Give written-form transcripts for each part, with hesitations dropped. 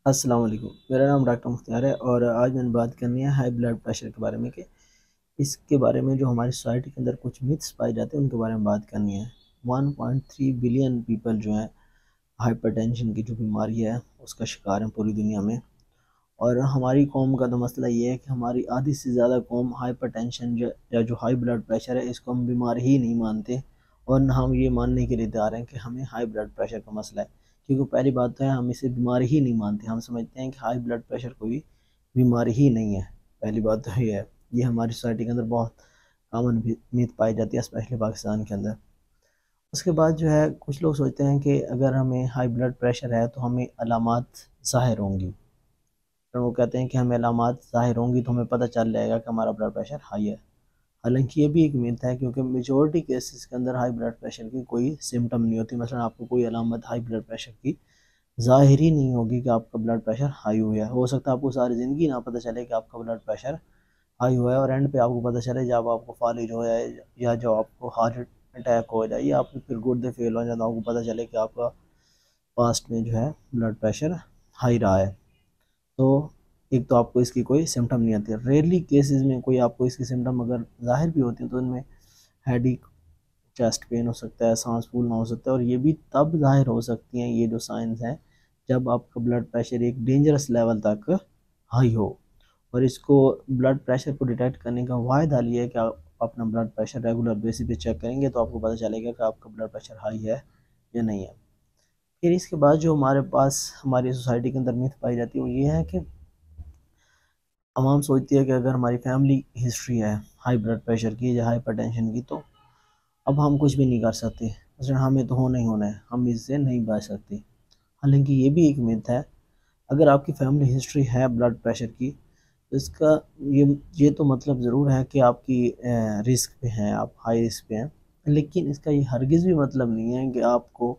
अस्सलाम वालेकुम। मेरा नाम डॉक्टर मुख्तार है और आज मैंने बात करनी है हाई ब्लड प्रेशर के बारे में कि इसके बारे में जो हमारी सोसाइटी के अंदर कुछ मिथ्स पाए जाते हैं उनके बारे में बात करनी है। 1.3 बिलियन पीपल जो हैं हाइपरटेंशन की जो बीमारी है उसका शिकार हैं पूरी दुनिया में। और हमारी कौम का तो मसला ये है कि हमारी आधी से ज़्यादा कौम हाइपरटेंशन या जो हाई ब्लड प्रेशर है इसको हम बीमारी ही नहीं मानते, और ना हम ये मानने के लिए तैयार हैं कि हमें हाई ब्लड प्रेशर का मसला है। क्योंकि पहली बात तो है, हम इसे बीमारी ही नहीं मानते, हम समझते हैं कि हाई ब्लड प्रेशर कोई बीमारी ही नहीं है। पहली बात तो ये है, ये हमारी सोसाइटी के अंदर बहुत कॉमन मीथ पाई जाती है, स्पेशली पाकिस्तान के अंदर। उसके बाद जो है कुछ लोग सोचते हैं कि अगर हमें हाई ब्लड प्रेशर है तो हमें अलामात ज़ाहिर होंगी, और वो कहते हैं कि हमें अलामात ज़ाहिर होंगी तो हमें पता चल जाएगा कि हमारा ब्लड प्रेशर हाई है। हालांकि ये भी एक मिथ है, क्योंकि मेजोरिटी केसेस के अंदर हाई ब्लड प्रेशर की कोई सिम्टम नहीं होती। मतलब आपको कोई अलामत हाई ब्लड प्रेशर की ज़ाहिर ही नहीं होगी कि आपका ब्लड प्रेशर हाई हुआ है। हो सकता है आपको सारी ज़िंदगी ना पता चले कि आपका ब्लड प्रेशर हाई हुआ है, और एंड पे आपको पता चले जब आपको फालिज हो जाए या जब आपको हार्ट अटैक हो जाए या आपके फिर गुर्दे फेल हो जाए, तो आपको पता चले कि आपका पास्ट में जो है ब्लड प्रेशर हाई रहा है। तो एक तो आपको इसकी कोई सिम्टम नहीं आती। रेयरली केसेस में कोई आपको इसकी सिम्टम अगर ज़ाहिर भी होती है तो उनमें हेडेक, चेस्ट पेन हो सकता है, सांस फूलना हो सकता है, और ये भी तब ज़ाहिर हो सकती हैं ये जो साइंस हैं जब आपका ब्लड प्रेशर एक डेंजरस लेवल तक हाई हो। और इसको ब्लड प्रेशर को डिटेक्ट करने का वाहिद हल ये है कि आप अपना ब्लड प्रेशर रेगुलर बेसिस पे चेक करेंगे तो आपको पता चलेगा कि आपका ब्लड प्रेशर हाई है या नहीं है। फिर इसके बाद जो हमारे पास हमारी सोसाइटी के अंदर मिथ पाई जाती है वो ये है कि आवाम सोचती है कि अगर हमारी फैमिली हिस्ट्री है हाई ब्लड प्रेशर की या हाइपरटेंशन की तो अब हम कुछ भी नहीं कर सकते, मतलब हमें तो होना ही होना है, हम इससे नहीं बच सकते। हालांकि ये भी एक मिथ है। अगर आपकी फैमिली हिस्ट्री है ब्लड प्रेशर की तो इसका ये तो मतलब ज़रूर है कि आपकी रिस्क पे हैं, आप हाई रिस्क पे हैं। लेकिन इसका ये हरगिज़ भी मतलब नहीं है कि आपको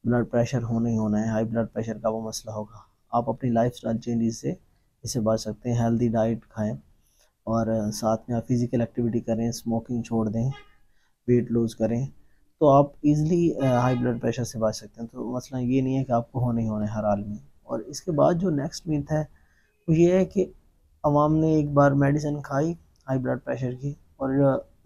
ब्लड प्रेशर होना ही होना है, हाई ब्लड प्रेशर का वो मसला होगा। आप अपनी लाइफ स्टाइल चेंजेस से इसे बच सकते हैं। हेल्दी डाइट खाएं और साथ में आप फिज़िकल एक्टिविटी करें, स्मोकिंग छोड़ दें, वेट लूज़ करें, तो आप इजीली हाई ब्लड प्रेशर से बच सकते हैं। तो मसला ये नहीं है कि आपको होना ही होना है हर हाल में। और इसके बाद जो नेक्स्ट मिथ है वो ये है कि अवाम ने एक बार मेडिसिन खाई हाई ब्लड प्रेशर की और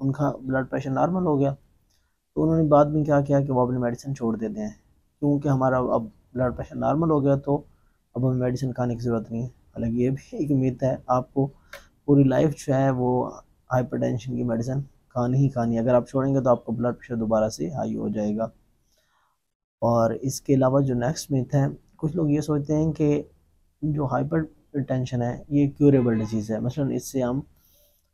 उनका ब्लड प्रेशर नॉर्मल हो गया, तो उन्होंने बाद में क्या किया कि वो अपनी मेडिसिन छोड़ देते हैं, क्योंकि हमारा अब ब्लड प्रेशर नॉर्मल हो गया तो अब हमें मेडिसिन खाने की ज़रूरत नहीं है। हालांकि ये भी एक मिथ है, आपको पूरी लाइफ जो है वो हाइपरटेंशन की मेडिसिन खानी ही खानी है। अगर आप छोड़ेंगे तो आपका ब्लड प्रेशर दोबारा से हाई हो जाएगा। और इसके अलावा जो नेक्स्ट मिथ है, कुछ लोग ये सोचते हैं कि जो हाइपर टेंशन है ये क्यूरेबल डिजीज़ है, मतलब इससे हम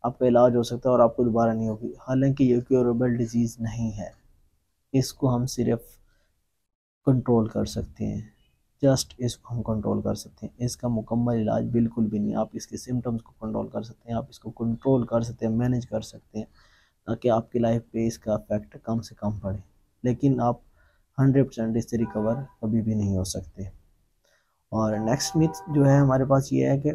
आपका इलाज हो सकता है और आपको दोबारा नहीं होगी। हालांकि ये क्यूरेबल डिजीज़ नहीं है, इसको हम सिर्फ कंट्रोल कर सकते हैं। जस्ट इसको हम कंट्रोल कर सकते हैं, इसका मुकम्मल इलाज बिल्कुल भी नहीं। आप इसके सिम्टम्स को कंट्रोल कर सकते हैं, आप इसको कंट्रोल कर सकते हैं, मैनेज कर सकते हैं, ताकि आपकी लाइफ पे इसका इफेक्ट कम से कम पड़े। लेकिन आप 100% इससे रिकवर कभी भी नहीं हो सकते। और नेक्स्ट मिथ जो है हमारे पास ये है कि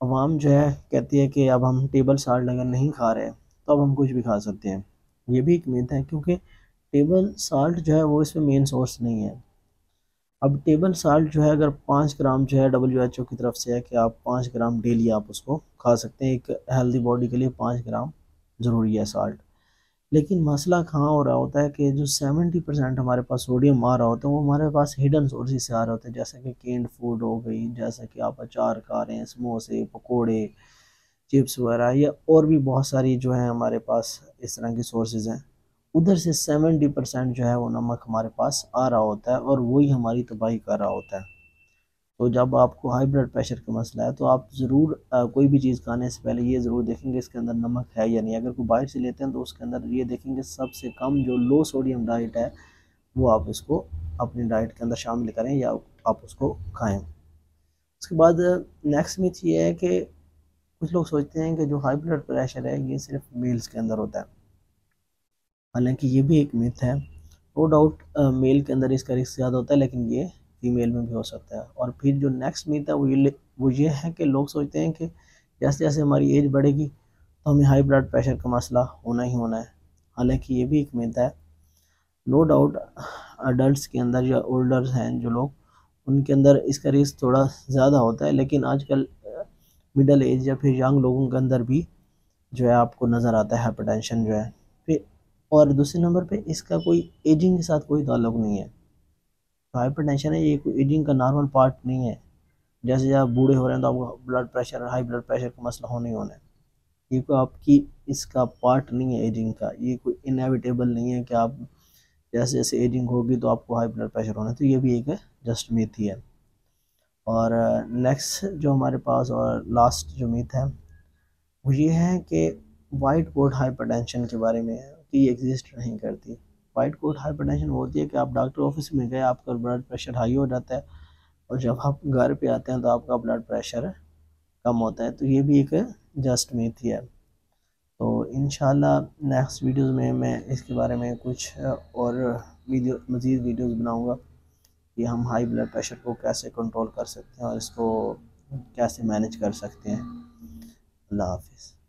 अवाम जो है कहती है कि अब हम टेबल साल्ट अगर नहीं खा रहे तो अब हम कुछ भी खा सकते हैं। ये भी एक मिथ है, क्योंकि टेबल साल्ट जो है वो इसमें मेन सोर्स नहीं है। अब टेबल साल्ट जो है अगर 5 ग्राम जो है WHO की तरफ से है कि आप 5 ग्राम डेली आप उसको खा सकते हैं, एक हेल्दी बॉडी के लिए 5 ग्राम ज़रूरी है साल्ट। लेकिन मसला कहाँ हो रहा होता है कि जो 70% हमारे पास सोडियम आ रहा होता है वो हमारे पास हिडन सोर्सेज से आ रहे होते हैं, जैसे कि केन्ड फूड हो गई, जैसे कि आप अचार खा रहे हैं, समोसे, पकोड़े, चिप्स वगैरह, या और भी बहुत सारी जो है हमारे पास इस तरह की सोर्सेज हैं। उधर से 70% जो है वो नमक हमारे पास आ रहा होता है और वही हमारी तबाही कर रहा होता है। तो जब आपको हाई ब्लड प्रेशर का मसला है तो आप ज़रूर कोई भी चीज़ खाने से पहले ये ज़रूर देखेंगे इसके अंदर नमक है या नहीं। अगर कोई बाहर से लेते हैं तो उसके अंदर ये देखेंगे सबसे कम जो लो सोडियम डाइट है वो आप इसको अपनी डाइट के अंदर शामिल करें या आप उसको खाएं। उसके बाद नेक्स्ट मिथ ये है कि कुछ लोग सोचते हैं कि जो हाई ब्लड प्रेशर है ये सिर्फ मेल्स के अंदर होता है। हालांकि ये भी एक मिथ है। नो डाउट मेल के अंदर इसका रिस्क ज़्यादा होता है, लेकिन ये फीमेल में भी हो सकता है। और फिर जो नेक्स्ट मिथ है वो ये है कि लोग सोचते हैं कि जैसे जैसे हमारी एज बढ़ेगी तो हमें हाई ब्लड प्रेशर का मसला होना ही होना है। हालांकि ये भी एक मिथ है। नो डाउट अडल्ट के अंदर या ओल्डर हैं जो लोग, उनके अंदर इसका रिस्क थोड़ा ज़्यादा होता है, लेकिन आजकल मिडल एज या फिर यंग लोगों के अंदर भी जो है आपको नज़र आता है हाइपरटेंशन जो है। फिर और दूसरे नंबर पे इसका कोई एजिंग के साथ कोई ताल्लुक नहीं है। तो हाइपरटेंशन है ये कोई एजिंग का नॉर्मल पार्ट नहीं है। जैसे जब आप बूढ़े हो रहे हैं तो आपको blood pressure, high blood pressure का मसला होने ही होना है। ये कोई आपकी इसका पार्ट नहीं है एजिंग का। ये कोई इनएविटेबल नहीं है कि आप जैसे जैसे एजिंग होगी तो आपको हाई ब्लड प्रेशर होना है। तो ये भी एक जस्ट मिथ ही है। और नेक्स्ट जो हमारे पास और लास्ट जो मिथ है वो ये है कि वाइट कोट हाइपरटेंशन के बारे में है कि ये एग्जिस्ट नहीं करती। वाइट कोट हाइपरटेंशन वो होती है कि आप डॉक्टर ऑफिस में गए, आपका ब्लड प्रेशर हाई हो जाता है और जब आप घर पे आते हैं तो आपका ब्लड प्रेशर कम होता है। तो ये भी एक जस्ट मिथ ही है। तो इंशाल्लाह नेक्स्ट वीडियोस में मैं इसके बारे में कुछ और मज़ीद वीडियोस बनाऊंगा कि हम हाई ब्लड प्रेशर को कैसे कंट्रोल कर सकते हैं और इसको कैसे मैनेज कर सकते हैं। अल्लाह हाफिज़।